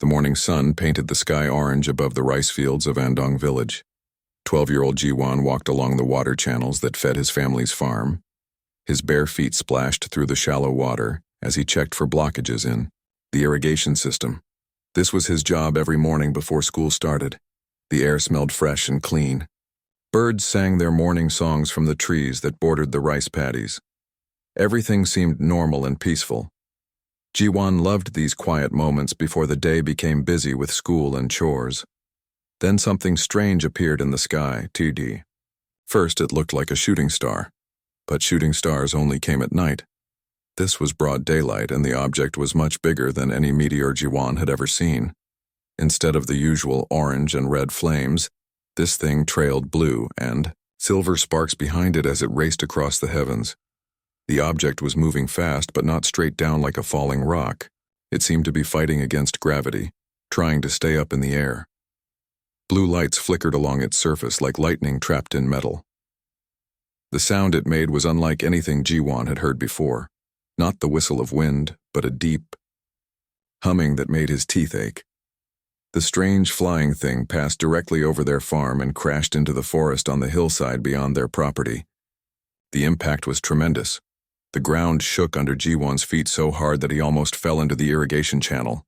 The morning sun painted the sky orange above the rice fields of Andong village. 12-year-old Jiwan walked along the water channels that fed his family's farm. His bare feet splashed through the shallow water as he checked for blockages in the irrigation system. This was his job every morning before school started. The air smelled fresh and clean. Birds sang their morning songs from the trees that bordered the rice paddies. Everything seemed normal and peaceful. Jiwan loved these quiet moments before the day became busy with school and chores. Then something strange appeared in the sky, TD. First it looked like a shooting star, but shooting stars only came at night. This was broad daylight, and the object was much bigger than any meteor Jiwan had ever seen. Instead of the usual orange and red flames, this thing trailed blue and silver sparks behind it as it raced across the heavens. The object was moving fast, but not straight down like a falling rock. It seemed to be fighting against gravity, trying to stay up in the air. Blue lights flickered along its surface like lightning trapped in metal. The sound it made was unlike anything Jiwan had heard before. Not the whistle of wind, but a deep humming that made his teeth ache. The strange flying thing passed directly over their farm and crashed into the forest on the hillside beyond their property. The impact was tremendous. The ground shook under Jiwan's feet so hard that he almost fell into the irrigation channel.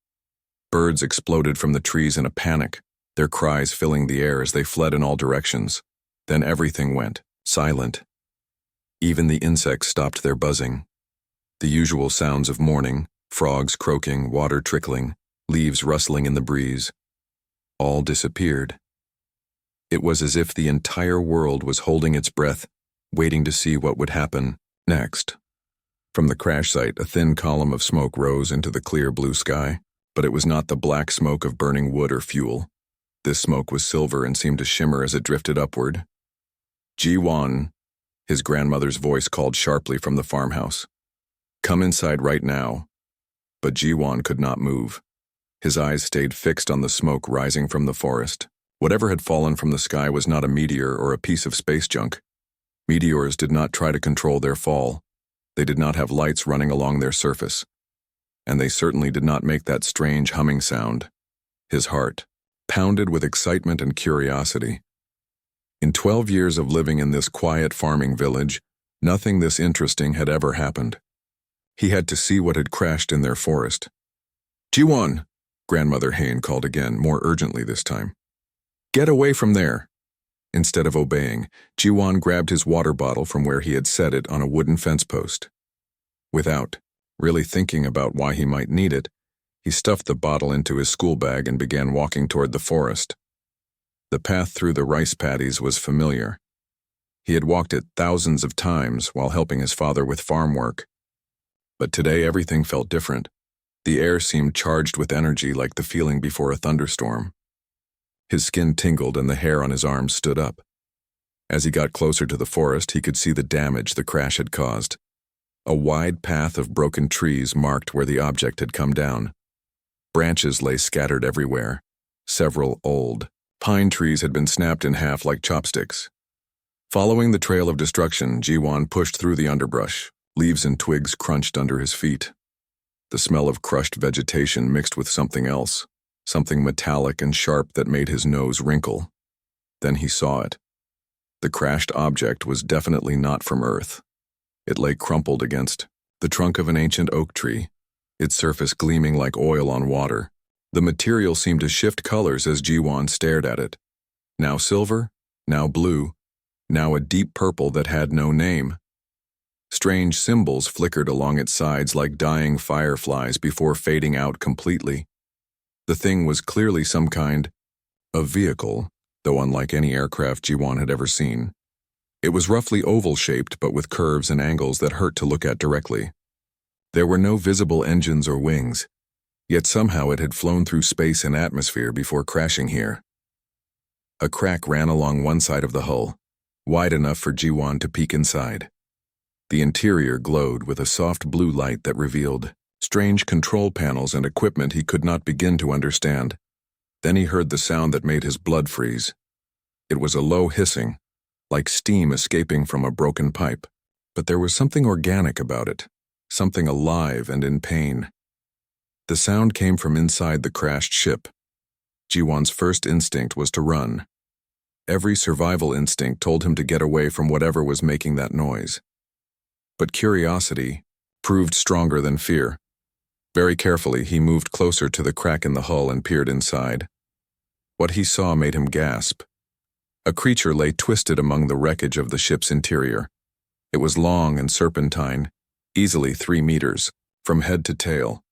Birds exploded from the trees in a panic, their cries filling the air as they fled in all directions. Then everything went silent. Even the insects stopped their buzzing. The usual sounds of morning, frogs croaking, water trickling, leaves rustling in the breeze, all disappeared. It was as if the entire world was holding its breath, waiting to see what would happen next. From the crash site, a thin column of smoke rose into the clear blue sky, but it was not the black smoke of burning wood or fuel. This smoke was silver and seemed to shimmer as it drifted upward. Jiwan, his grandmother's voice called sharply from the farmhouse. Come inside right now. But Jiwan could not move. His eyes stayed fixed on the smoke rising from the forest. Whatever had fallen from the sky was not a meteor or a piece of space junk. Meteors did not try to control their fall. They did not have lights running along their surface. And they certainly did not make that strange humming sound. His heart pounded with excitement and curiosity. In 12 years of living in this quiet farming village, nothing this interesting had ever happened. He had to see what had crashed in their forest. Jiwan, Grandmother Hain called again, more urgently this time. Get away from there. Instead of obeying, Jiwan grabbed his water bottle from where he had set it on a wooden fence post. Without really thinking about why he might need it, he stuffed the bottle into his school bag and began walking toward the forest. The path through the rice paddies was familiar. He had walked it thousands of times while helping his father with farm work. But today everything felt different. The air seemed charged with energy like the feeling before a thunderstorm. His skin tingled and the hair on his arms stood up. As he got closer to the forest, he could see the damage the crash had caused. A wide path of broken trees marked where the object had come down. Branches lay scattered everywhere. Several old pine trees had been snapped in half like chopsticks. Following the trail of destruction, Jiwan pushed through the underbrush. Leaves and twigs crunched under his feet. The smell of crushed vegetation mixed with something else, something metallic and sharp that made his nose wrinkle. Then he saw it. The crashed object was definitely not from Earth. It lay crumpled against the trunk of an ancient oak tree, its surface gleaming like oil on water. The material seemed to shift colors as Jiwan stared at it. Now silver, now blue, now a deep purple that had no name. Strange symbols flickered along its sides like dying fireflies before fading out completely. The thing was clearly some kind of vehicle, though unlike any aircraft Jiwan had ever seen. It was roughly oval-shaped but with curves and angles that hurt to look at directly. There were no visible engines or wings, yet somehow it had flown through space and atmosphere before crashing here. A crack ran along one side of the hull, wide enough for Jiwan to peek inside. The interior glowed with a soft blue light that revealed strange control panels and equipment he could not begin to understand. Then he heard the sound that made his blood freeze. It was a low hissing, like steam escaping from a broken pipe. But there was something organic about it, something alive and in pain. The sound came from inside the crashed ship. Jiwan's first instinct was to run. Every survival instinct told him to get away from whatever was making that noise. But curiosity proved stronger than fear. Very carefully, he moved closer to the crack in the hull and peered inside. What he saw made him gasp. A creature lay twisted among the wreckage of the ship's interior. It was long and serpentine, easily 3 meters, from head to tail.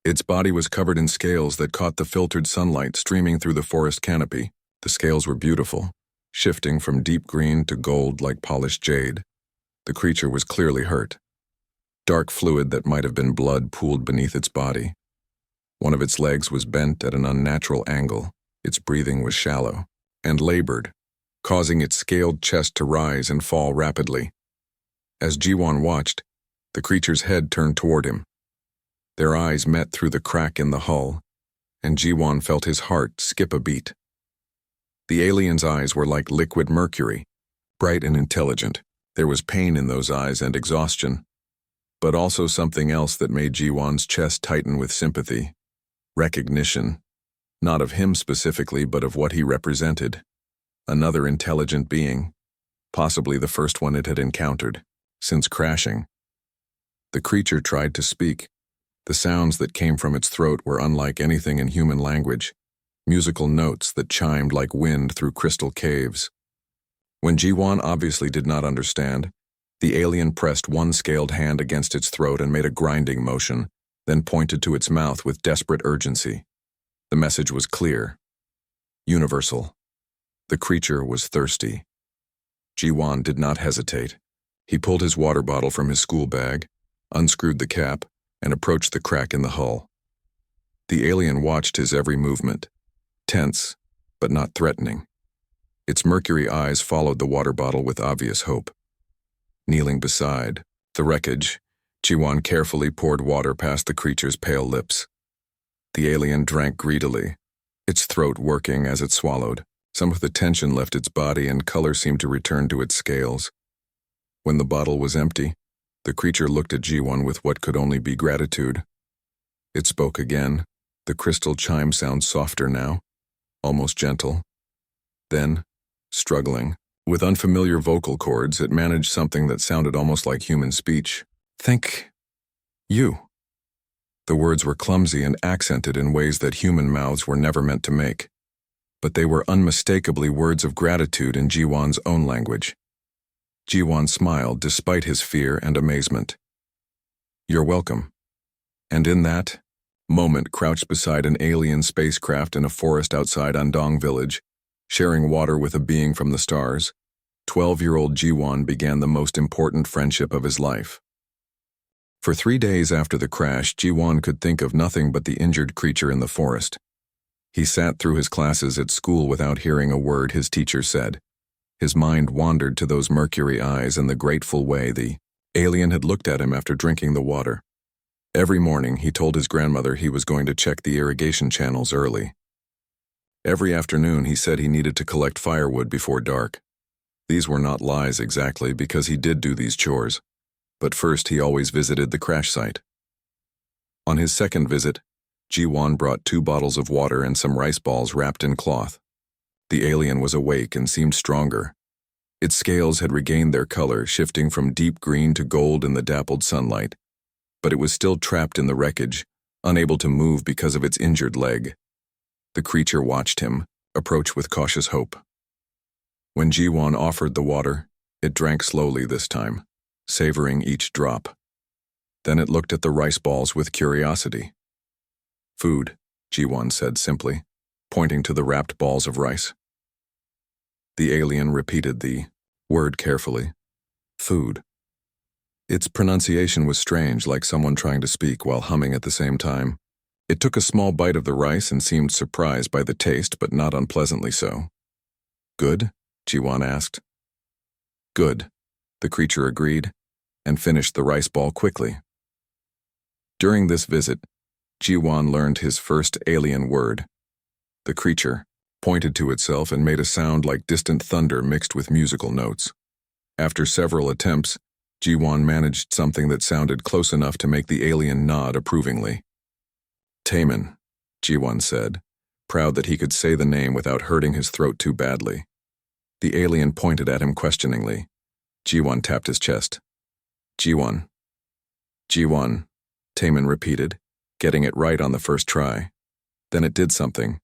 Its body was covered in scales that caught the filtered sunlight streaming through the forest canopy. The scales were beautiful, shifting from deep green to gold like polished jade. The creature was clearly hurt. Dark fluid that might have been blood pooled beneath its body. One of its legs was bent at an unnatural angle. Its breathing was shallow and labored, causing its scaled chest to rise and fall rapidly. As Jiwan watched, the creature's head turned toward him. Their eyes met through the crack in the hull, and Jiwan felt his heart skip a beat. The alien's eyes were like liquid mercury, bright and intelligent. There was pain in those eyes and exhaustion, but also something else that made Jiwan's chest tighten with sympathy. Recognition, not of him specifically, but of what he represented. Another intelligent being, possibly the first one it had encountered since crashing. The creature tried to speak. The sounds that came from its throat were unlike anything in human language, musical notes that chimed like wind through crystal caves. When Jiwan obviously did not understand, the alien pressed one scaled hand against its throat and made a grinding motion, then pointed to its mouth with desperate urgency. The message was clear. Universal. The creature was thirsty. Jiwan did not hesitate. He pulled his water bottle from his school bag, unscrewed the cap, and approached the crack in the hull. The alien watched his every movement, tense, but not threatening. Its mercury eyes followed the water bottle with obvious hope. Kneeling beside the wreckage, Jiwan carefully poured water past the creature's pale lips. The alien drank greedily, its throat working as it swallowed. Some of the tension left its body and color seemed to return to its scales. When the bottle was empty, the creature looked at Jiwan with what could only be gratitude. It spoke again. The crystal chime sounds softer now, almost gentle. Then, struggling, with unfamiliar vocal cords, it managed something that sounded almost like human speech. Thank you. The words were clumsy and accented in ways that human mouths were never meant to make. But they were unmistakably words of gratitude in Jiwan's own language. Jiwan smiled despite his fear and amazement. You're welcome. And in that moment, crouched beside an alien spacecraft in a forest outside Andong village, sharing water with a being from the stars, 12-year-old Jiwan began the most important friendship of his life. For 3 days after the crash, Jiwan could think of nothing but the injured creature in the forest. He sat through his classes at school without hearing a word his teacher said. His mind wandered to those mercury eyes and the grateful way the alien had looked at him after drinking the water. Every morning, he told his grandmother he was going to check the irrigation channels early. Every afternoon, he said he needed to collect firewood before dark. These were not lies exactly, because he did do these chores. But first, he always visited the crash site. On his second visit, Jiwan brought 2 bottles of water and some rice balls wrapped in cloth. The alien was awake and seemed stronger. Its scales had regained their color, shifting from deep green to gold in the dappled sunlight. But it was still trapped in the wreckage, unable to move because of its injured leg. The creature watched him, approach with cautious hope. When Jiwan offered the water, it drank slowly this time, savoring each drop. Then it looked at the rice balls with curiosity. Food, Jiwan said simply, pointing to the wrapped balls of rice. The alien repeated the word carefully. Food. Its pronunciation was strange, like someone trying to speak while humming at the same time. It took a small bite of the rice and seemed surprised by the taste, but not unpleasantly so. Good? Jiwan asked. Good, the creature agreed, and finished the rice ball quickly. During this visit, Jiwan learned his first alien word. The creature pointed to itself and made a sound like distant thunder mixed with musical notes. After several attempts, Jiwan managed something that sounded close enough to make the alien nod approvingly. Taman, G1 said, proud that he could say the name without hurting his throat too badly. The alien pointed at him questioningly. G1 tapped his chest. G1. G1, Taman repeated, getting it right on the first try. Then it did something.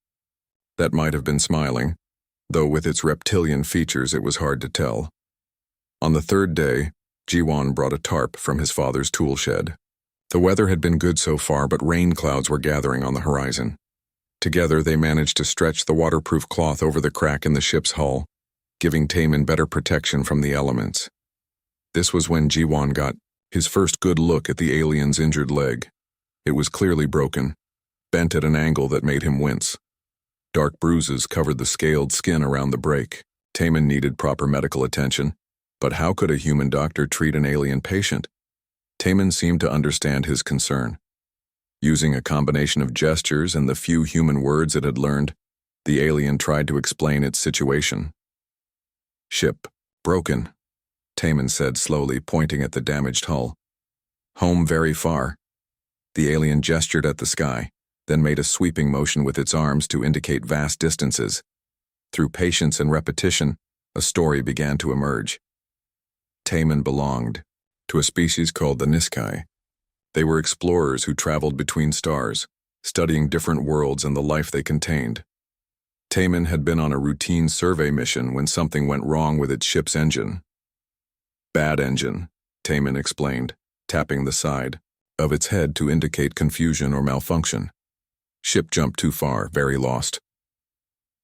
That might have been smiling, though with its reptilian features it was hard to tell. On the third day, G1 brought a tarp from his father's tool shed. The weather had been good so far, but rain clouds were gathering on the horizon. Together they managed to stretch the waterproof cloth over the crack in the ship's hull, giving Taman better protection from the elements. This was when G1 got his first good look at the alien's injured leg. It was clearly broken, bent at an angle that made him wince. Dark bruises covered the scaled skin around the break. Taman needed proper medical attention, but how could a human doctor treat an alien patient? Taman seemed to understand his concern. Using a combination of gestures and the few human words it had learned, the alien tried to explain its situation. Ship, broken, Taman said slowly, pointing at the damaged hull. Home very far. The alien gestured at the sky, then made a sweeping motion with its arms to indicate vast distances. Through patience and repetition, a story began to emerge. Taman belonged to a species called the Niskai. They were explorers who traveled between stars, studying different worlds and the life they contained. Taman had been on a routine survey mission when something went wrong with its ship's engine. Bad engine, Taman explained, tapping the side of its head to indicate confusion or malfunction. Ship jumped too far, very lost.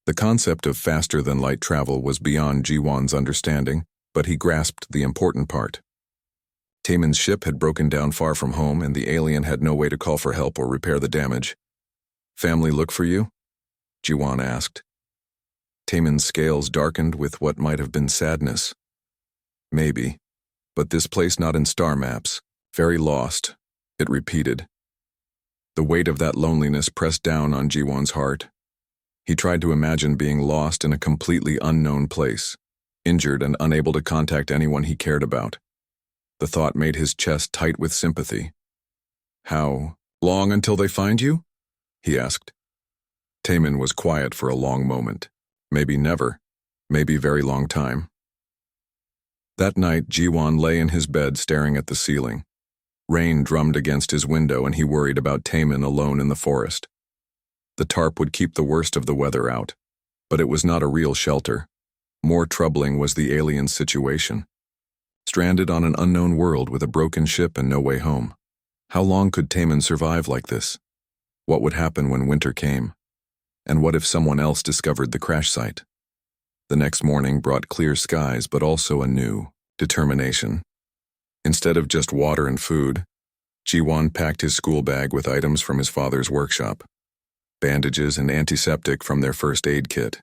The concept of faster-than-light travel was beyond G1's understanding, but he grasped the important part. Taman's ship had broken down far from home, and the alien had no way to call for help or repair the damage. Family look for you? G1 asked. Taman's scales darkened with what might have been sadness. Maybe, but this place not in star maps. Very lost, it repeated. The weight of that loneliness pressed down on G1's heart. He tried to imagine being lost in a completely unknown place, injured and unable to contact anyone he cared about. The thought made his chest tight with sympathy. How long until they find you? He asked. Taman was quiet for a long moment. Maybe never, maybe very long time. That night, G1 lay in his bed staring at the ceiling. Rain drummed against his window and he worried about Taman alone in the forest. The tarp would keep the worst of the weather out, but it was not a real shelter. More troubling was the alien's situation. Stranded on an unknown world with a broken ship and no way home. How long could Taman survive like this? What would happen when winter came? And what if someone else discovered the crash site? The next morning brought clear skies, but also a new determination. Instead of just water and food, G1 packed his school bag with items from his father's workshop. Bandages and antiseptic from their first aid kit.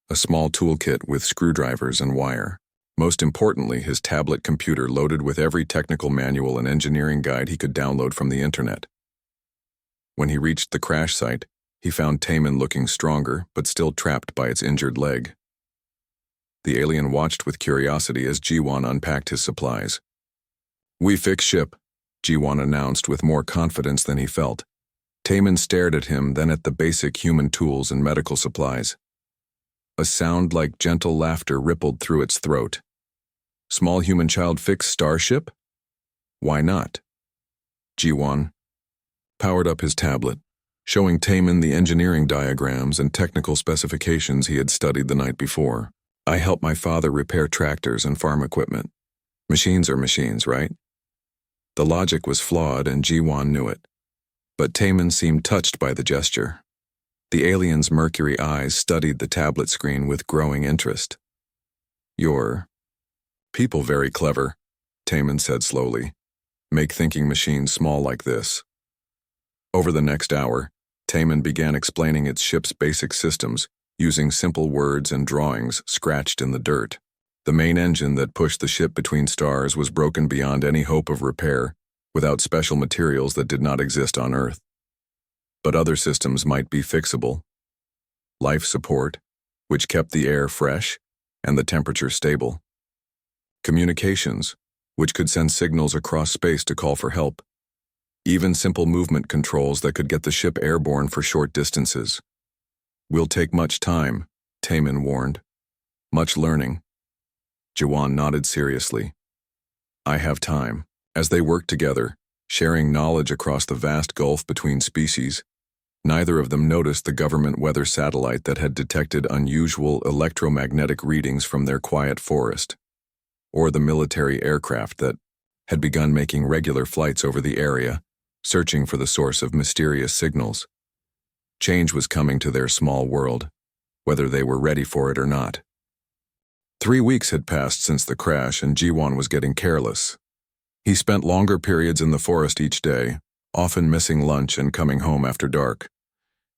A small toolkit with screwdrivers and wire. Most importantly, his tablet computer loaded with every technical manual and engineering guide he could download from the internet. When he reached the crash site, he found Taman looking stronger, but still trapped by its injured leg. The alien watched with curiosity as G1 unpacked his supplies. "We fix ship," G1 announced with more confidence than he felt. Taman stared at him, then at the basic human tools and medical supplies. A sound like gentle laughter rippled through its throat. "Small human child fix starship? Why not?" G1 powered up his tablet, showing Taman the engineering diagrams and technical specifications he had studied the night before. "I help my father repair tractors and farm equipment. Machines are machines, right?" The logic was flawed and G1 knew it. But Taman seemed touched by the gesture. The alien's mercury eyes studied the tablet screen with growing interest. "Your people very clever," Taman said slowly. "Make thinking machines small like this." Over the next hour, Taman began explaining its ship's basic systems, using simple words and drawings scratched in the dirt. The main engine that pushed the ship between stars was broken beyond any hope of repair, without special materials that did not exist on Earth. But other systems might be fixable. Life support, which kept the air fresh and the temperature stable. Communications, which could send signals across space to call for help. Even simple movement controls that could get the ship airborne for short distances. Will take much time, Taemin warned. Much learning. Jiwon nodded seriously. I have time. As they worked together, sharing knowledge across the vast gulf between species, neither of them noticed the government weather satellite that had detected unusual electromagnetic readings from their quiet forest, or the military aircraft that had begun making regular flights over the area, searching for the source of mysterious signals. Change was coming to their small world, whether they were ready for it or not. 3 weeks had passed since the crash, and Jiwon was getting careless. He spent longer periods in the forest each day, often missing lunch and coming home after dark.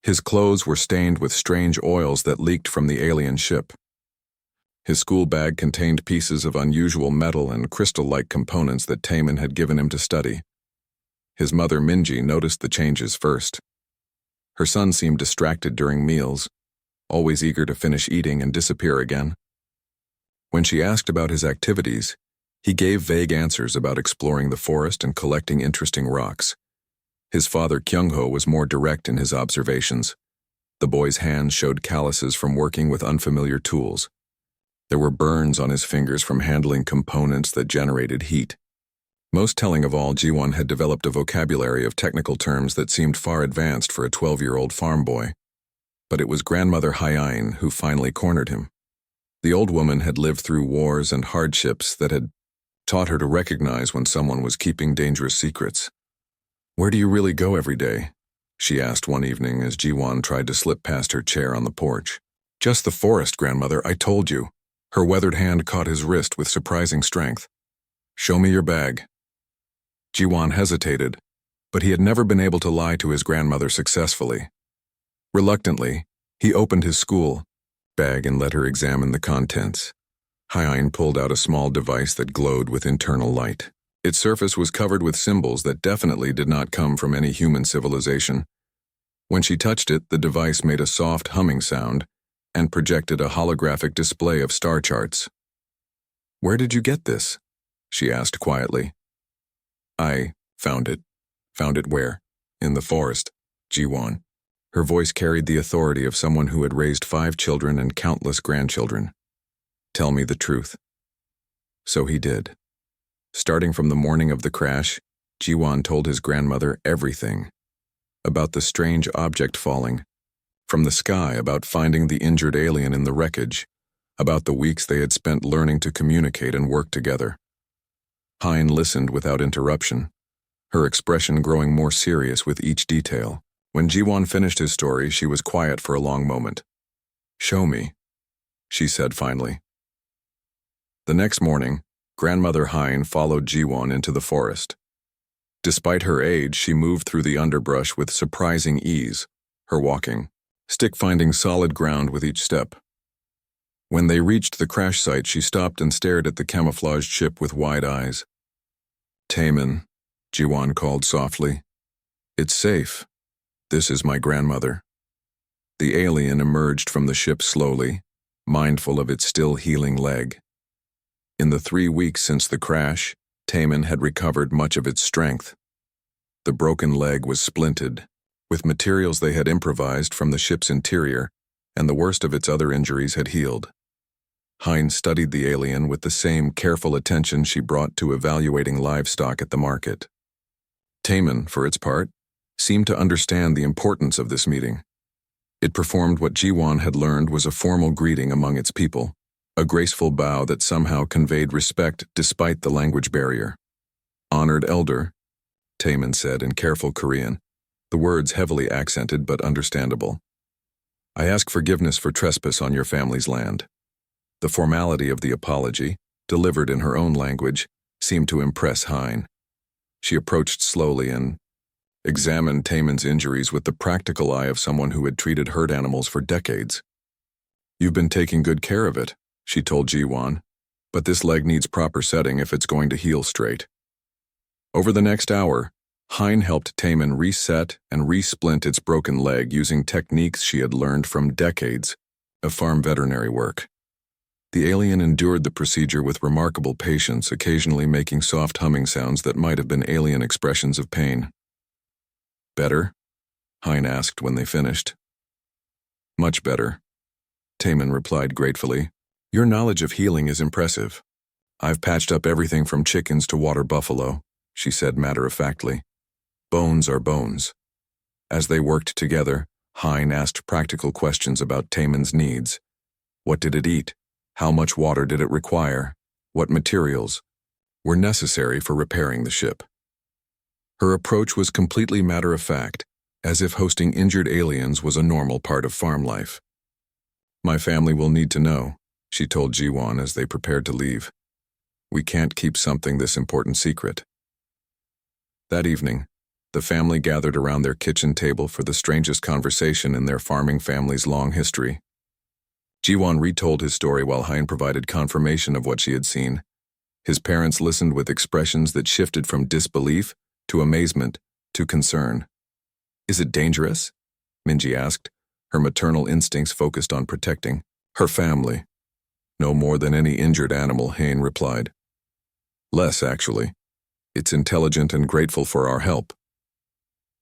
His clothes were stained with strange oils that leaked from the alien ship. His school bag contained pieces of unusual metal and crystal-like components that Taemin had given him to study. His mother Minji noticed the changes first. Her son seemed distracted during meals, always eager to finish eating and disappear again. When she asked about his activities, he gave vague answers about exploring the forest and collecting interesting rocks. His father Kyung-ho was more direct in his observations. The boy's hands showed calluses from working with unfamiliar tools. There were burns on his fingers from handling components that generated heat. Most telling of all, Jiwon had developed a vocabulary of technical terms that seemed far advanced for a 12-year-old farm boy. But it was grandmother Hyein who finally cornered him. The old woman had lived through wars and hardships that had taught her to recognize when someone was keeping dangerous secrets. "Where do you really go every day?" she asked one evening as Jiwon tried to slip past her chair on the porch. "Just the forest, grandmother, I told you." Her weathered hand caught his wrist with surprising strength. "Show me your bag." Jiwon hesitated, but he had never been able to lie to his grandmother successfully. Reluctantly, he opened his school bag and let her examine the contents. Hyein pulled out a small device that glowed with internal light. Its surface was covered with symbols that definitely did not come from any human civilization. When she touched it, the device made a soft humming sound and projected a holographic display of star charts. "Where did you get this?" she asked quietly. "I found it." "Found it where?" "In the forest, Jiwon." Her voice carried the authority of someone who had raised 5 children and countless grandchildren. "Tell me the truth." So he did. Starting from the morning of the crash, Jiwon told his grandmother everything. About the strange object falling from the sky, about finding the injured alien in the wreckage, about the weeks they had spent learning to communicate and work together. Hein listened without interruption, her expression growing more serious with each detail. When Jiwon finished his story, she was quiet for a long moment. "Show me," she said finally. The next morning, Grandmother Hein followed Jiwon into the forest. Despite her age, she moved through the underbrush with surprising ease, her walking stick finding solid ground with each step. When they reached the crash site, she stopped and stared at the camouflaged ship with wide eyes. "Taemin," Jiwon called softly. "It's safe. This is my grandmother." The alien emerged from the ship slowly, mindful of its still healing leg. In the 3 weeks since the crash, Taemin had recovered much of its strength. The broken leg was splinted, with materials they had improvised from the ship's interior, and the worst of its other injuries had healed. Hein studied the alien with the same careful attention she brought to evaluating livestock at the market. Taemin, for its part, seemed to understand the importance of this meeting. It performed what Jiwon had learned was a formal greeting among its people, a graceful bow that somehow conveyed respect despite the language barrier. "Honored elder," Taemin said in careful Korean, the words heavily accented but understandable. "I ask forgiveness for trespass on your family's land." The formality of the apology, delivered in her own language, seemed to impress Hein. She approached slowly and examined Taemin's injuries with the practical eye of someone who had treated herd animals for decades. "You've been taking good care of it," she told Jiwon, "but this leg needs proper setting if it's going to heal straight." Over the next hour, Hein helped Taemin reset and resplint its broken leg using techniques she had learned from decades of farm veterinary work. The alien endured the procedure with remarkable patience, occasionally making soft humming sounds that might have been alien expressions of pain. Better? Hein asked when they finished. Much better, Taman replied gratefully. Your knowledge of healing is impressive. I've patched up everything from chickens to water buffalo, she said matter-of-factly. Bones are bones. As they worked together, Hein asked practical questions about Taman's needs. What did it eat? How much water did it require? What materials were necessary for repairing the ship? Her approach was completely matter-of-fact, as if hosting injured aliens was a normal part of farm life. My family will need to know, she told Jiwon as they prepared to leave. We can't keep something this important secret. That evening, the family gathered around their kitchen table for the strangest conversation in their farming family's long history. Jiwon retold his story while Hein provided confirmation of what she had seen. His parents listened with expressions that shifted from disbelief to amazement to concern. Is it dangerous? Minji asked, her maternal instincts focused on protecting her family. No more than any injured animal, Hein replied. Less, actually. It's intelligent and grateful for our help.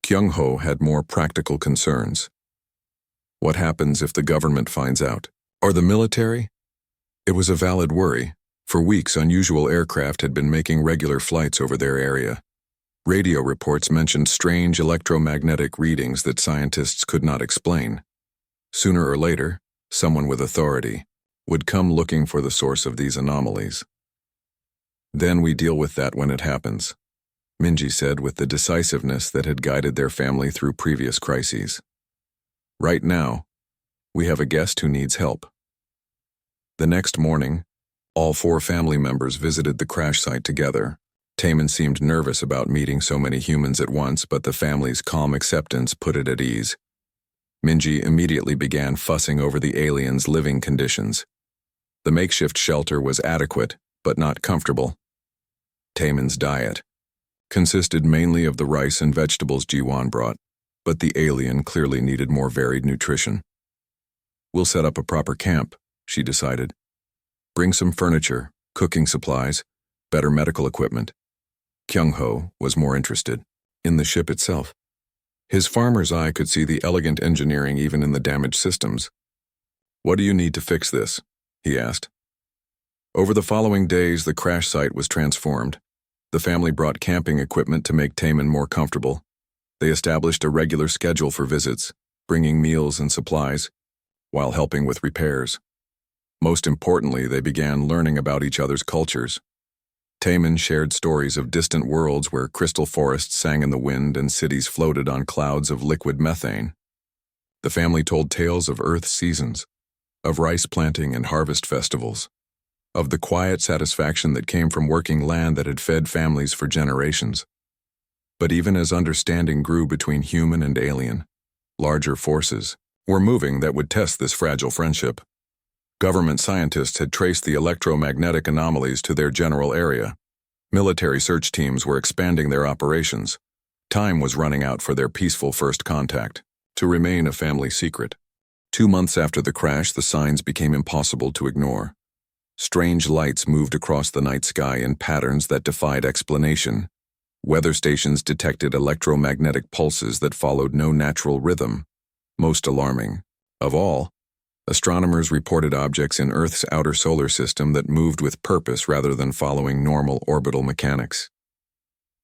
Kyung-ho had more practical concerns. What happens if the government finds out? Or the military? It was a valid worry. For weeks, unusual aircraft had been making regular flights over their area. Radio reports mentioned strange electromagnetic readings that scientists could not explain. Sooner or later, someone with authority would come looking for the source of these anomalies. Then we deal with that when it happens, Minji said with the decisiveness that had guided their family through previous crises. Right now, we have a guest who needs help. The next morning, all 4 family members visited the crash site together. Taman seemed nervous about meeting so many humans at once, but the family's calm acceptance put it at ease. Minji immediately began fussing over the aliens' living conditions. The makeshift shelter was adequate, but not comfortable. Taman's diet consisted mainly of the rice and vegetables Jiwon brought, but the alien clearly needed more varied nutrition. We'll set up a proper camp, she decided. Bring some furniture, cooking supplies, better medical equipment. Kyung-ho was more interested in the ship itself. His farmer's eye could see the elegant engineering even in the damaged systems. What do you need to fix this? He asked. Over the following days, the crash site was transformed. The family brought camping equipment to make Taman more comfortable. They established a regular schedule for visits, bringing meals and supplies, while helping with repairs. Most importantly, they began learning about each other's cultures. Taman shared stories of distant worlds where crystal forests sang in the wind and cities floated on clouds of liquid methane. The family told tales of Earth's seasons, of rice planting and harvest festivals, of the quiet satisfaction that came from working land that had fed families for generations. But even as understanding grew between human and alien, larger forces were moving that would test this fragile friendship. Government scientists had traced the electromagnetic anomalies to their general area. Military search teams were expanding their operations. Time was running out for their peaceful first contact, to remain a family secret. 2 months after the crash, the signs became impossible to ignore. Strange lights moved across the night sky in patterns that defied explanation. Weather stations detected electromagnetic pulses that followed no natural rhythm. Most alarming of all, astronomers reported objects in Earth's outer solar system that moved with purpose rather than following normal orbital mechanics.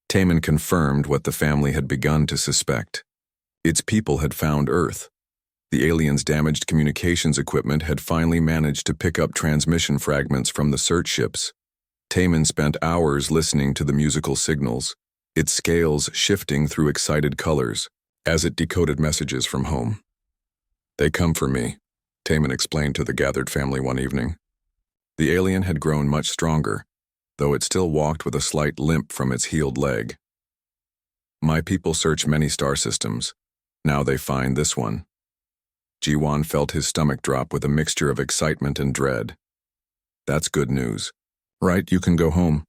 Taman confirmed what the family had begun to suspect. Its people had found Earth. The aliens' damaged communications equipment had finally managed to pick up transmission fragments from the search ships. Taman spent hours listening to the musical signals, its scales shifting through excited colors as it decoded messages from home. They come for me, Taman explained to the gathered family one evening. The alien had grown much stronger, though it still walked with a slight limp from its healed leg. My people search many star systems. Now they find this one. Jiwon felt his stomach drop with a mixture of excitement and dread. That's good news. Right, you can go home.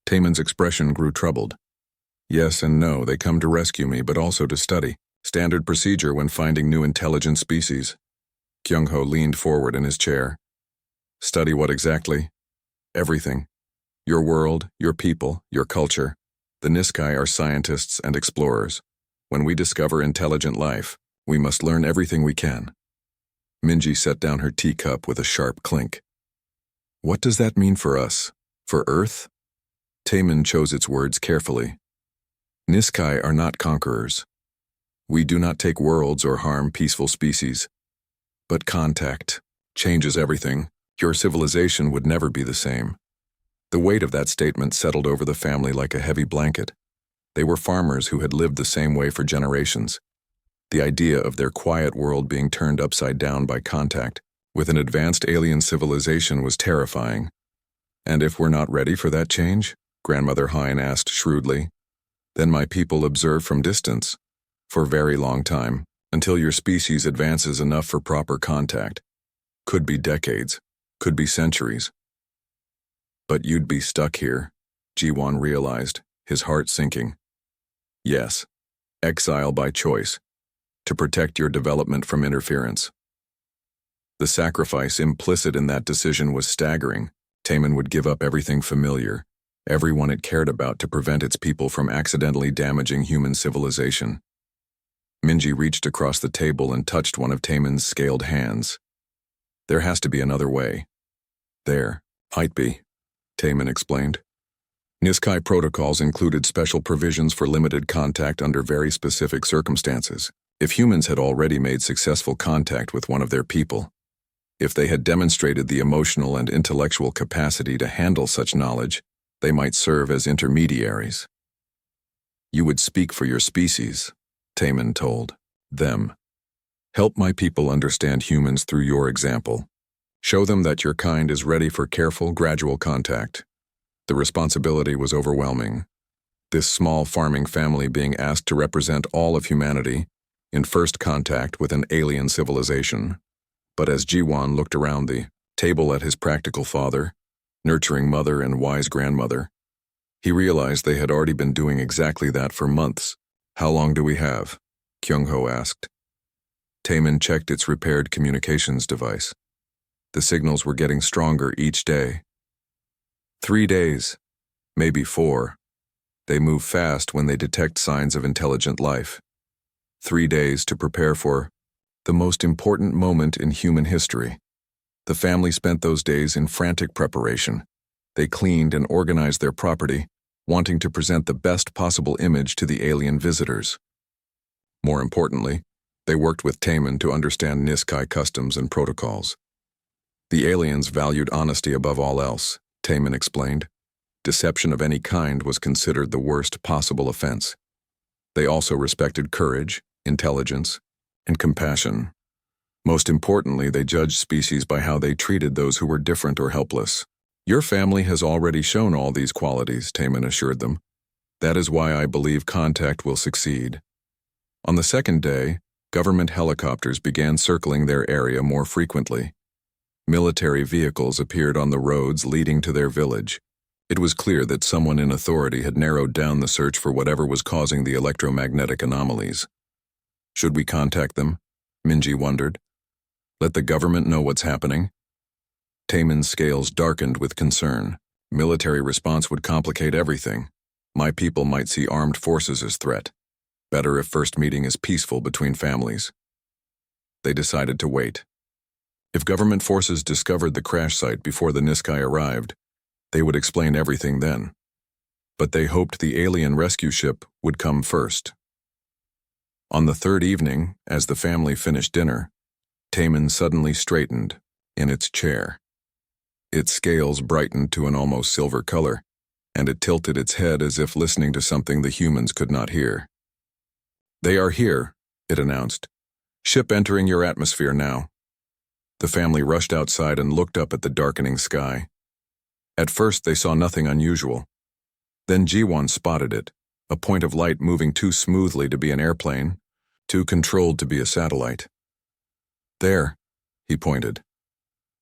Taman's expression grew troubled. Yes and no, they come to rescue me, but also to study. Standard procedure when finding new intelligent species. Kyung-ho leaned forward in his chair. Study what exactly? Everything. Your world, your people, your culture. The Niskai are scientists and explorers. When we discover intelligent life, we must learn everything we can. Minji set down her teacup with a sharp clink. What does that mean for us? For Earth? Taemin chose its words carefully. Niskai are not conquerors. We do not take worlds or harm peaceful species. But contact changes everything. Your civilization would never be the same. The weight of that statement settled over the family like a heavy blanket. They were farmers who had lived the same way for generations. The idea of their quiet world being turned upside down by contact with an advanced alien civilization was terrifying. And if we're not ready for that change? Grandmother Hein asked shrewdly. Then my people observe from distance, for a very long time, until your species advances enough for proper contact. Could be decades, could be centuries. But you'd be stuck here, Jiwon realized, his heart sinking. Yes, exile by choice, to protect your development from interference. The sacrifice implicit in that decision was staggering. Taemin would give up everything familiar, everyone it cared about to prevent its people from accidentally damaging human civilization. Minji reached across the table and touched one of Taemin's scaled hands. There has to be another way. There, might be, Taemin explained. Niskai protocols included special provisions for limited contact under very specific circumstances. If humans had already made successful contact with one of their people, if they had demonstrated the emotional and intellectual capacity to handle such knowledge, they might serve as intermediaries. You would speak for your species, Taemin told them. Help my people understand humans through your example. Show them that your kind is ready for careful, gradual contact. The responsibility was overwhelming. This small farming family being asked to represent all of humanity in first contact with an alien civilization. But as Jiwon looked around the table at his practical father, nurturing mother and wise grandmother, he realized they had already been doing exactly that for months. How long do we have? Kyung-ho asked. Taemin checked its repaired communications device. The signals were getting stronger each day. 3 days, maybe 4. They move fast when they detect signs of intelligent life. 3 days to prepare for the most important moment in human history. The family spent those days in frantic preparation. They cleaned and organized their property, wanting to present the best possible image to the alien visitors. More importantly, they worked with Taemin to understand Niskai customs and protocols. The aliens valued honesty above all else, Taemin explained. Deception of any kind was considered the worst possible offense. They also respected courage, intelligence, and compassion. Most importantly, they judged species by how they treated those who were different or helpless. Your family has already shown all these qualities, Taemin assured them. That is why I believe contact will succeed. On the second day, government helicopters began circling their area more frequently. Military vehicles appeared on the roads leading to their village. It was clear that someone in authority had narrowed down the search for whatever was causing the electromagnetic anomalies. Should we contact them? Minji wondered. Let the government know what's happening? Taemin's scales darkened with concern. Military response would complicate everything. My people might see armed forces as threat. Better if first meeting is peaceful between families. They decided to wait. If government forces discovered the crash site before the Niskai arrived, they would explain everything then. But they hoped the alien rescue ship would come first. On the third evening, as the family finished dinner, Taemin suddenly straightened in its chair. Its scales brightened to an almost silver color, and it tilted its head as if listening to something the humans could not hear. They are here, it announced. Ship entering your atmosphere now. The family rushed outside and looked up at the darkening sky. At first they saw nothing unusual. Then Jiwon spotted it, a point of light moving too smoothly to be an airplane, too controlled to be a satellite. There, he pointed.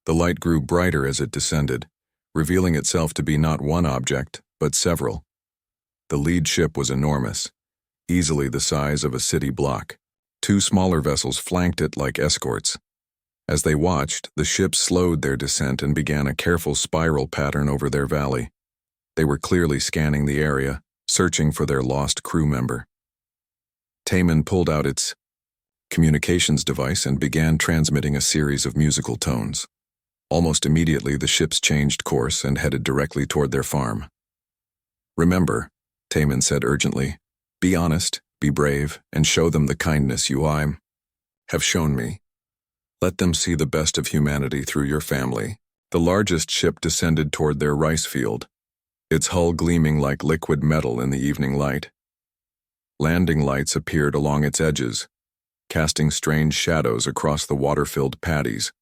The light grew brighter as it descended, revealing itself to be not one object, but several. The lead ship was enormous, easily the size of a city block. 2 smaller vessels flanked it like escorts. As they watched, the ship slowed their descent and began a careful spiral pattern over their valley. They were clearly scanning the area, searching for their lost crew member. Taman pulled out its communications device and began transmitting a series of musical tones. Almost immediately, the ships changed course and headed directly toward their farm. "Remember," Taman said urgently, "be honest, be brave, and show them the kindness you have shown me. Let them see the best of humanity through your family." The largest ship descended toward their rice field, its hull gleaming like liquid metal in the evening light. Landing lights appeared along its edges, casting strange shadows across the water-filled paddies.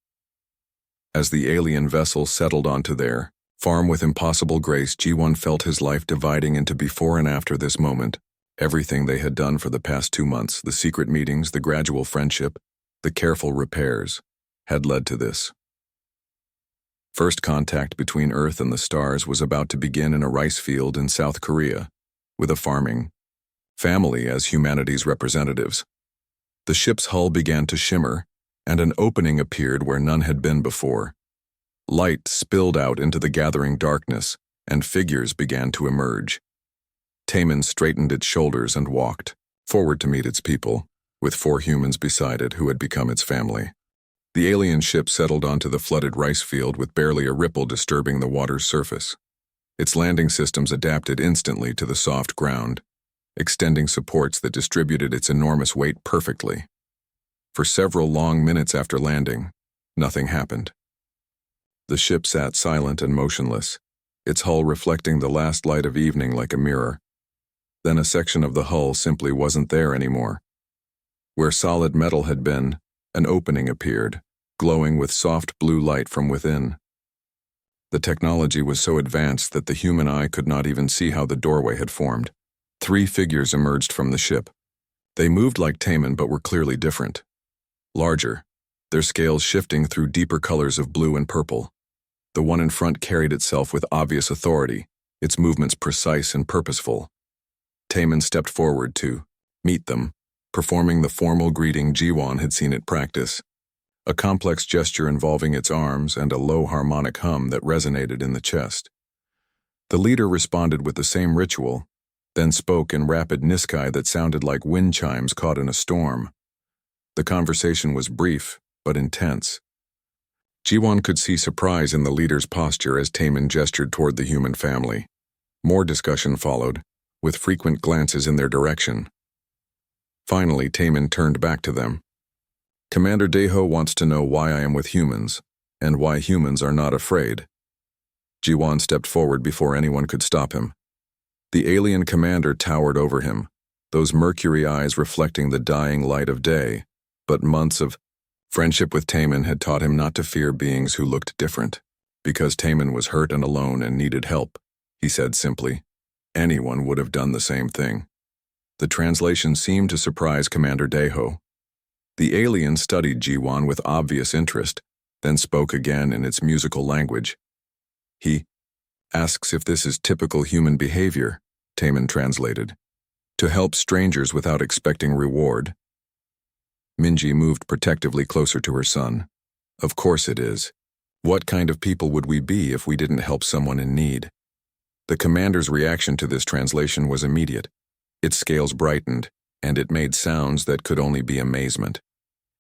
As the alien vessel settled onto their farm with impossible grace, G1 felt his life dividing into before and after this moment. Everything they had done for the past 2 months, the secret meetings, the gradual friendship, the careful repairs, had led to this. First contact between Earth and the stars was about to begin in a rice field in South Korea, with a farming family as humanity's representatives. The ship's hull began to shimmer, and an opening appeared where none had been before. Light spilled out into the gathering darkness, and figures began to emerge. Taman straightened its shoulders and walked forward to meet its people, with 4 humans beside it who had become its family. The alien ship settled onto the flooded rice field with barely a ripple disturbing the water's surface. Its landing systems adapted instantly to the soft ground, extending supports that distributed its enormous weight perfectly. For several long minutes after landing, nothing happened. The ship sat silent and motionless, its hull reflecting the last light of evening like a mirror. Then a section of the hull simply wasn't there anymore. Where solid metal had been, an opening appeared, glowing with soft blue light from within. The technology was so advanced that the human eye could not even see how the doorway had formed. 3 figures emerged from the ship. They moved like Taman but were clearly different. Larger, their scales shifting through deeper colors of blue and purple. The one in front carried itself with obvious authority, its movements precise and purposeful. Taman stepped forward to meet them, performing the formal greeting Jiwon had seen it practice, a complex gesture involving its arms and a low harmonic hum that resonated in the chest. The leader responded with the same ritual, then spoke in rapid Niskai that sounded like wind chimes caught in a storm. The conversation was brief, but intense. Jiwon could see surprise in the leader's posture as Taman gestured toward the human family. More discussion followed, with frequent glances in their direction. Finally, Taman turned back to them. "Commander Daeho wants to know why I am with humans, and why humans are not afraid." Jiwon stepped forward before anyone could stop him. The alien commander towered over him, those mercury eyes reflecting the dying light of day, but months of friendship with Taman had taught him not to fear beings who looked different. Because Taman was hurt and alone and needed help, he said simply. Anyone would have done the same thing. The translation seemed to surprise Commander Daeho. The alien studied Jiwon with obvious interest, then spoke again in its musical language. He asks if this is typical human behavior, Taman translated, to help strangers without expecting reward. Minji moved protectively closer to her son. Of course it is. What kind of people would we be if we didn't help someone in need? The commander's reaction to this translation was immediate. Its scales brightened, and it made sounds that could only be amazement.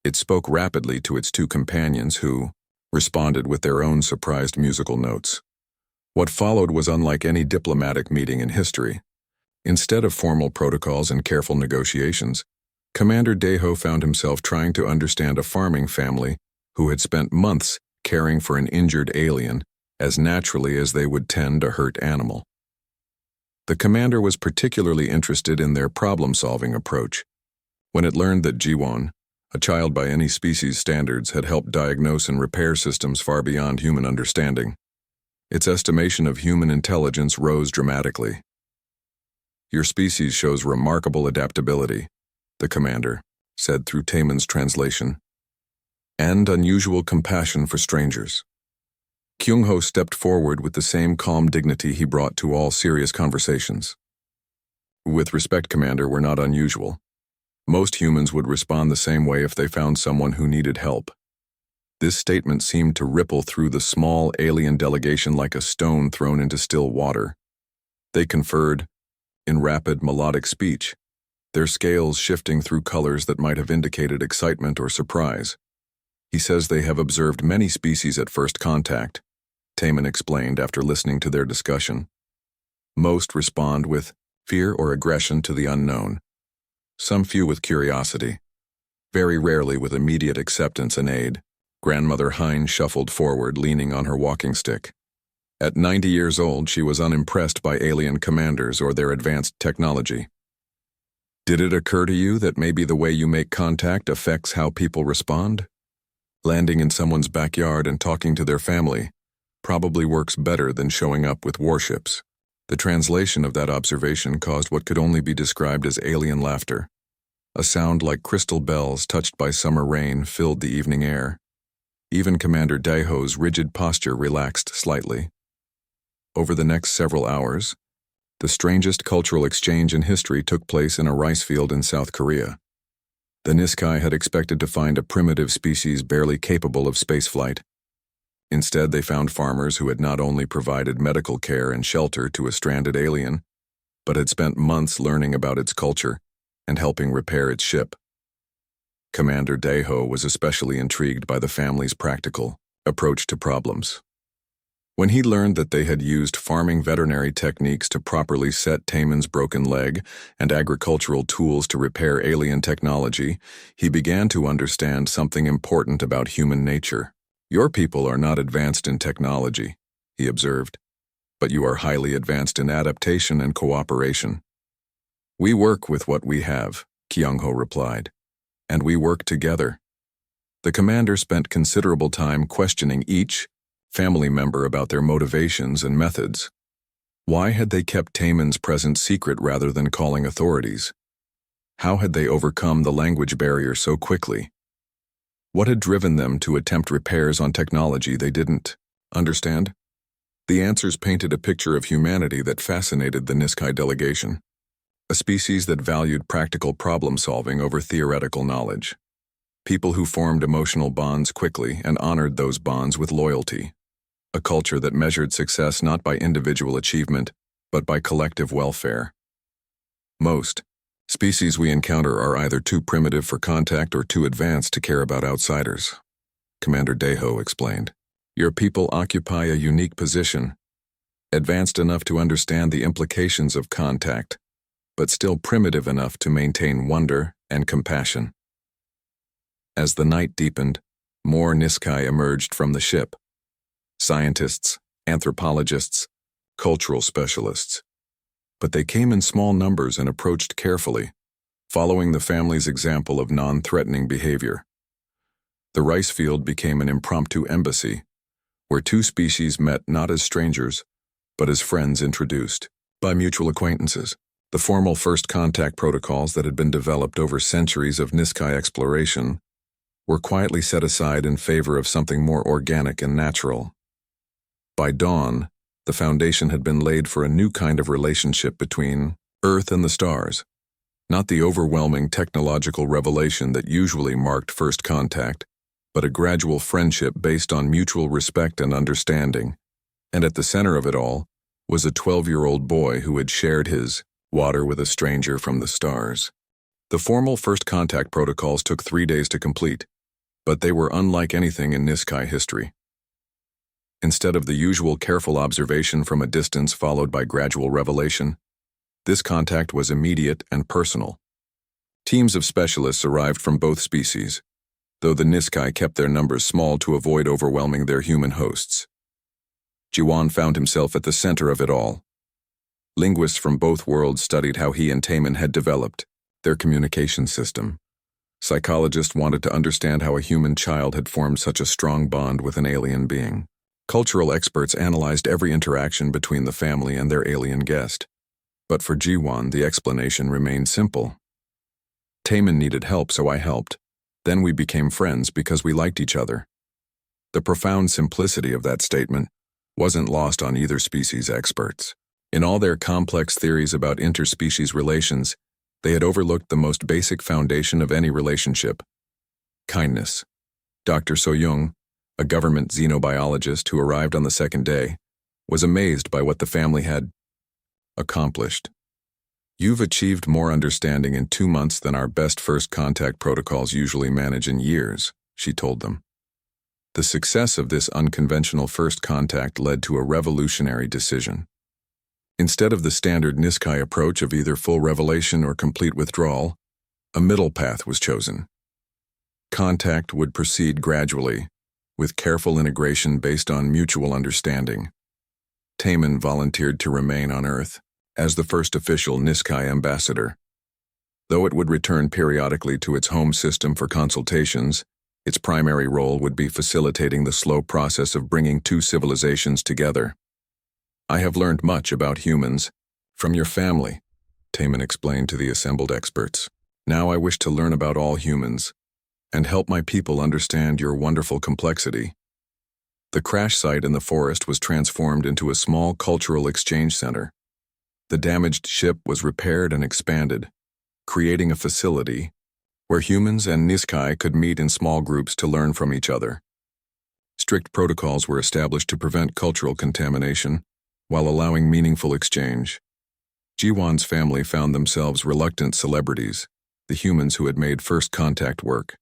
It spoke rapidly to its 2 companions who responded with their own surprised musical notes. What followed was unlike any diplomatic meeting in history. Instead of formal protocols and careful negotiations, Commander Daeho found himself trying to understand a farming family who had spent months caring for an injured alien as naturally as they would tend a hurt animal. The commander was particularly interested in their problem-solving approach. When it learned that Jiwon, a child by any species standards, had helped diagnose and repair systems far beyond human understanding, its estimation of human intelligence rose dramatically. Your species shows remarkable adaptability, the commander said through Taman's translation, and unusual compassion for strangers. Kyung-ho stepped forward with the same calm dignity he brought to all serious conversations. With respect, Commander, we're not unusual. Most humans would respond the same way if they found someone who needed help. This statement seemed to ripple through the small alien delegation like a stone thrown into still water. They conferred in rapid, melodic speech, their scales shifting through colors that might have indicated excitement or surprise. He says they have observed many species at first contact, Taman explained after listening to their discussion. Most respond with fear or aggression to the unknown. Some few with curiosity. Very rarely with immediate acceptance and aid. Grandmother Hine shuffled forward, leaning on her walking stick. At 90 years old, she was unimpressed by alien commanders or their advanced technology. Did it occur to you that maybe the way you make contact affects how people respond? Landing in someone's backyard and talking to their family probably works better than showing up with warships. The translation of that observation caused what could only be described as alien laughter. A sound like crystal bells touched by summer rain filled the evening air. Even Commander Daeho's rigid posture relaxed slightly. Over the next several hours, the strangest cultural exchange in history took place in a rice field in South Korea. The Niskai had expected to find a primitive species barely capable of spaceflight. Instead, they found farmers who had not only provided medical care and shelter to a stranded alien, but had spent months learning about its culture and helping repair its ship. Commander Daeho was especially intrigued by the family's practical approach to problems. When he learned that they had used farming veterinary techniques to properly set Taman's broken leg and agricultural tools to repair alien technology, he began to understand something important about human nature. Your people are not advanced in technology, he observed, but you are highly advanced in adaptation and cooperation. We work with what we have, Kyung-ho replied, and we work together. The commander spent considerable time questioning each family member about their motivations and methods. Why had they kept Taman's presence secret rather than calling authorities? How had they overcome the language barrier so quickly? What had driven them to attempt repairs on technology they didn't understand? The answers painted a picture of humanity that fascinated the Niskai delegation, a species that valued practical problem-solving over theoretical knowledge. People who formed emotional bonds quickly and honored those bonds with loyalty. A culture that measured success not by individual achievement, but by collective welfare. Most species we encounter are either too primitive for contact or too advanced to care about outsiders, Commander Daeho explained. Your people occupy a unique position, advanced enough to understand the implications of contact, but still primitive enough to maintain wonder and compassion. As the night deepened, more Niskai emerged from the ship. Scientists, anthropologists, cultural specialists. But they came in small numbers and approached carefully, following the family's example of non-threatening behavior. The rice field became an impromptu embassy, where two species met not as strangers, but as friends introduced by mutual acquaintances. The formal first contact protocols that had been developed over centuries of Niskai exploration were quietly set aside in favor of something more organic and natural. By dawn, the foundation had been laid for a new kind of relationship between Earth and the stars, not the overwhelming technological revelation that usually marked first contact, but a gradual friendship based on mutual respect and understanding. And at the center of it all was a 12-year-old boy who had shared his water with a stranger from the stars. The formal first contact protocols took 3 days to complete, but they were unlike anything in Niskai history. Instead of the usual careful observation from a distance followed by gradual revelation, this contact was immediate and personal. Teams of specialists arrived from both species, though the Niskai kept their numbers small to avoid overwhelming their human hosts. Jiwan found himself at the center of it all. Linguists from both worlds studied how he and Taman had developed their communication system. Psychologists wanted to understand how a human child had formed such a strong bond with an alien being. Cultural experts analyzed every interaction between the family and their alien guest. But for Jiwan, the explanation remained simple. Taman needed help, so I helped. Then we became friends because we liked each other. The profound simplicity of that statement wasn't lost on either species' experts. In all their complex theories about interspecies relations, they had overlooked the most basic foundation of any relationship: kindness. Dr. So-young, a government xenobiologist who arrived on the second day, was amazed by what the family had accomplished. You've achieved more understanding in 2 months than our best first contact protocols usually manage in years, she told them. The success of this unconventional first contact led to a revolutionary decision. Instead of the standard Niskai approach of either full revelation or complete withdrawal, a middle path was chosen. Contact would proceed gradually, with careful integration based on mutual understanding. Taman volunteered to remain on Earth as the first official Niskai ambassador. Though it would return periodically to its home system for consultations, its primary role would be facilitating the slow process of bringing two civilizations together. I have learned much about humans from your family, Taman explained to the assembled experts. Now I wish to learn about all humans and help my people understand your wonderful complexity. The crash site in the forest was transformed into a small cultural exchange center. The damaged ship was repaired and expanded, creating a facility where humans and Niskai could meet in small groups to learn from each other. Strict protocols were established to prevent cultural contamination while allowing meaningful exchange. Jiwan's family found themselves reluctant celebrities, the humans who had made first contact work.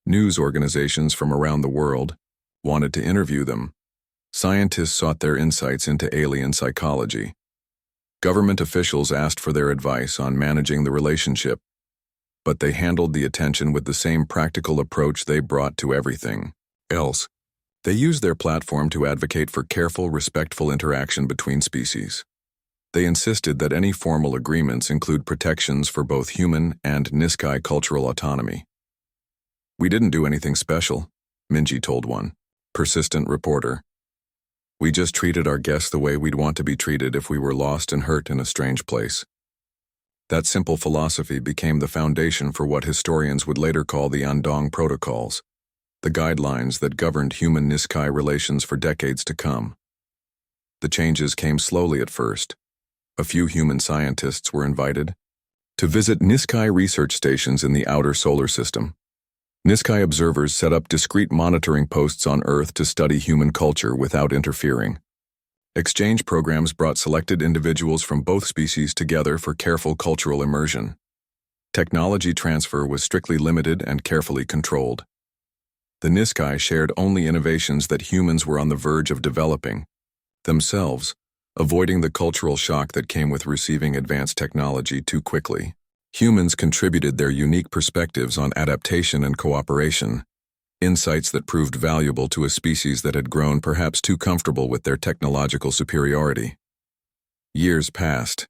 News organizations from around the world wanted to interview them. Scientists sought their insights into alien psychology. Government officials asked for their advice on managing the relationship, but they handled the attention with the same practical approach they brought to everything else. They used their platform to advocate for careful, respectful interaction between species. They insisted that any formal agreements include protections for both human and Niskai cultural autonomy. We didn't do anything special, Minji told one persistent reporter. We just treated our guests the way we'd want to be treated if we were lost and hurt in a strange place. That simple philosophy became the foundation for what historians would later call the Andong Protocols, the guidelines that governed human-Niskai relations for decades to come. The changes came slowly at first. A few human scientists were invited to visit Niskai research stations in the outer solar system. Niskai observers set up discrete monitoring posts on Earth to study human culture without interfering. Exchange programs brought selected individuals from both species together for careful cultural immersion. Technology transfer was strictly limited and carefully controlled. The Niskai shared only innovations that humans were on the verge of developing themselves, avoiding the cultural shock that came with receiving advanced technology too quickly. Humans contributed their unique perspectives on adaptation and cooperation, insights that proved valuable to a species that had grown perhaps too comfortable with their technological superiority. Years passed.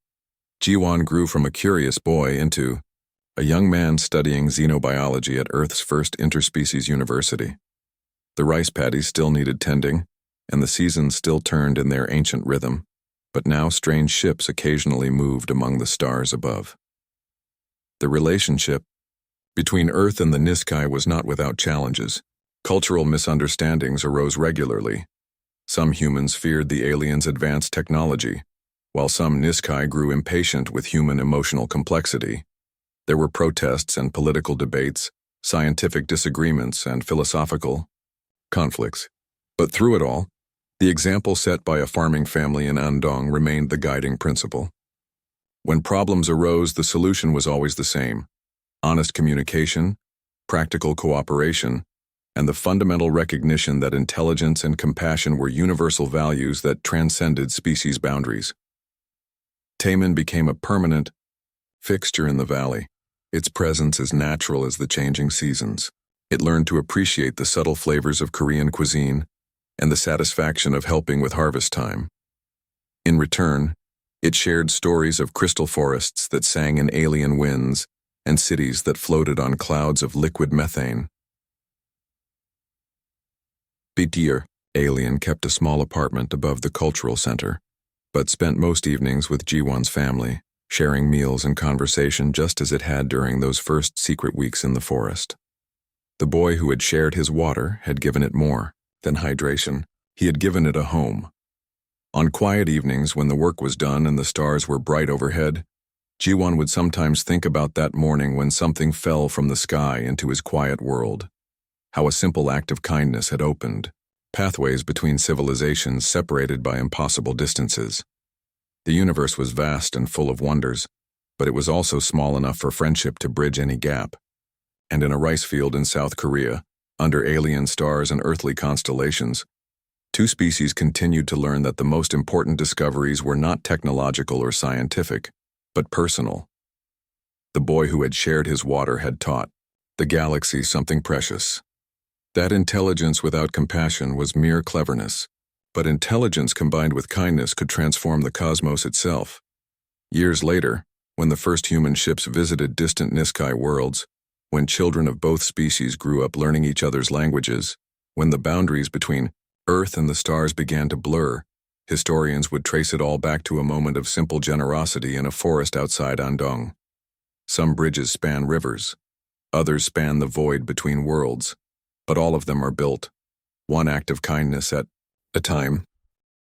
Jiwan grew from a curious boy into a young man studying xenobiology at Earth's first interspecies university. The rice paddies still needed tending, and the seasons still turned in their ancient rhythm, but now strange ships occasionally moved among the stars above. The relationship between Earth and the Niskai was not without challenges. Cultural misunderstandings arose regularly. Some humans feared the aliens' advanced technology, while some Niskai grew impatient with human emotional complexity. There were protests and political debates, scientific disagreements, and philosophical conflicts. But through it all, the example set by a farming family in Andong remained the guiding principle. When problems arose, the solution was always the same: honest communication, practical cooperation, and the fundamental recognition that intelligence and compassion were universal values that transcended species boundaries. Taman became a permanent fixture in the valley, its presence as natural as the changing seasons. It learned to appreciate the subtle flavors of Korean cuisine and the satisfaction of helping with harvest time. In return, it shared stories of crystal forests that sang in alien winds and cities that floated on clouds of liquid methane. Bitier, Alien kept a small apartment above the cultural center, but spent most evenings with Jiwan's family, sharing meals and conversation just as it had during those first secret weeks in the forest. The boy who had shared his water had given it more than hydration. He had given it a home. On quiet evenings when the work was done and the stars were bright overhead, Jiwan would sometimes think about that morning when something fell from the sky into his quiet world. How a simple act of kindness had opened pathways between civilizations separated by impossible distances. The universe was vast and full of wonders, but it was also small enough for friendship to bridge any gap. And in a rice field in South Korea, under alien stars and earthly constellations, two species continued to learn that the most important discoveries were not technological or scientific, but personal. The boy who had shared his water had taught the galaxy something precious. That intelligence without compassion was mere cleverness, but intelligence combined with kindness could transform the cosmos itself. Years later, when the first human ships visited distant Niskai worlds, when children of both species grew up learning each other's languages, when the boundaries between Earth and the stars began to blur, historians would trace it all back to a moment of simple generosity in a forest outside Andong. Some bridges span rivers, others span the void between worlds, but all of them are built, one act of kindness at a time.